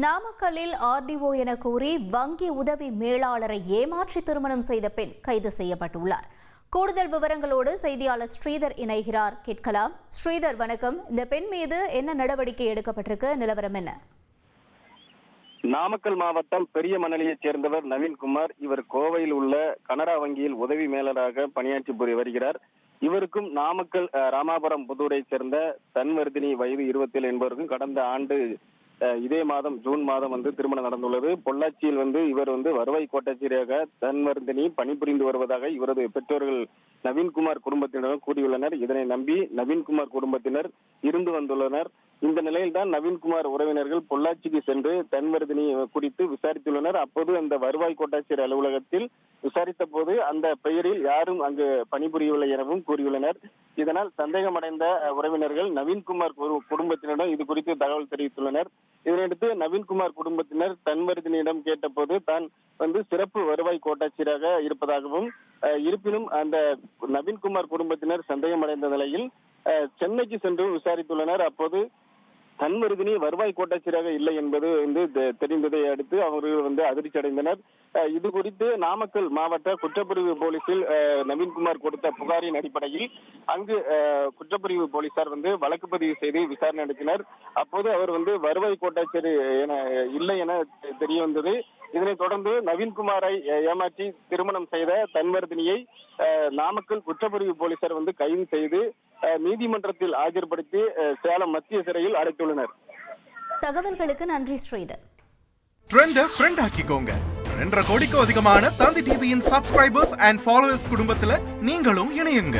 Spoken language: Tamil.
நாமக்கல்லில் ஆர்டிஓ என கூறி வங்கி உதவி மேலாளரை ஏமாற்றி திருமணம் செய்த பெண் கைது செய்யப்பட்டுள்ளார். கூடுதல் விவரங்களோடு செய்தியாளர் ஸ்ரீதர் இணைகிறார். கேட்கலாம். ஸ்ரீதர், வணக்கம். இந்த பெண் மீது என்ன நடவடிக்கை எடுக்கப்பட்டிருக்கு? நிலவரம் என்ன? நாமக்கல் மாவட்டம் பெரிய மணலியைச் சேர்ந்தவர் நவீன்குமார். இவர் கோவையில் உள்ள கனரா வங்கியில் உதவி மேலாளராக பணியாற்றி வருகிறார். இவருக்கும் நாமக்கல் ராமாபுரம் புதூரை சேர்ந்த தன்வர்தினி வயது 27 என்பவருக்கும் கடந்த ஆண்டு இதே மாதம் ஜூன் மாதம் திருமணம் நடந்துள்ளது. பொள்ளாச்சியில் இவர் வருவாய் கோட்டாட்சியராக தன்வர்தினி பணிபுரிந்து வருவதாக இவரது பெற்றோர்கள் நவீன்குமார் குடும்பத்தினரும் கூறியுள்ளனர். இதனை நம்பி நவீன்குமார் குடும்பத்தினர் இருந்து வந்துள்ளனர். இந்த நிலையில்தான் நவீன்குமார் உறவினர்கள் பொள்ளாச்சிக்கு சென்று தன்வர்தினி குறித்து விசாரித்துள்ளனர். அப்போது அந்த வருவாய் கோட்டாட்சியர் அலுவலகத்தில் விசாரித்த போது அந்த பெயரில் யாரும் அங்கு பணிபுரியவில்லை எனவும் கூறியுள்ளனர். இதனால் சந்தேகமடைந்த உறவினர்கள் நவீன்குமார் குடும்பத்தினரிடம் இது குறித்து தகவல் தெரிவித்துள்ளனர். இதனையடுத்து நவீன்குமார் குடும்பத்தினர் தன்வர்தினியிடம் கேட்டபோது தான் சிறப்பு வருவாய் கோட்டாட்சியராக இருப்பதாகவும், இருப்பினும் அந்த நவீன்குமார் குடும்பத்தினர் சந்தேகமடைந்த நிலையில் சென்னைக்கு சென்று விசாரித்துள்ளனர். அப்போது தன்வர்தினி வருவாய் கோட்டாட்சியராக இல்லை என்பது தெரிந்ததை அடுத்து அவர்கள் அதிர்ச்சி அடைந்தனர். இது குறித்து நாமக்கல் மாவட்ட குற்றப்பிரிவு போலீசில் நவீன்குமார் கொடுத்த புகாரின் அடிப்படையில் அங்கு குற்றப்பிரிவு போலீசார் வழக்கு பதிவு செய்து விசாரணை நடத்தினர். அப்போது அவர் வருவாய் கோட்டாட்சியர் இல்லை என தெரிய வந்தது. இதனைத் தொடர்ந்து நவீன்குமாரை ஏமாற்றி திருமணம் செய்த தன்வர்தினியை நாமக்கல் குற்றப்பிரிவு போலீசார் கைது செய்து நீதிமன்றத்தில் ஆஜர்படுத்தி சேலம் மத்திய சிறையில் அடைத்துள்ளனர். தகவல்களுக்கு நன்றி ஸ்ரீதர். ட்ரெண்ட் ஆக்கிக்கோங்க. 2.5 கோடிக்கும் அதிகமான தந்தி டிவியின் சப்ஸ்கிரைபர்ஸ் அண்ட் ஃபாலோவர்ஸ் குடும்பத்துல நீங்களும் இணையுங்க.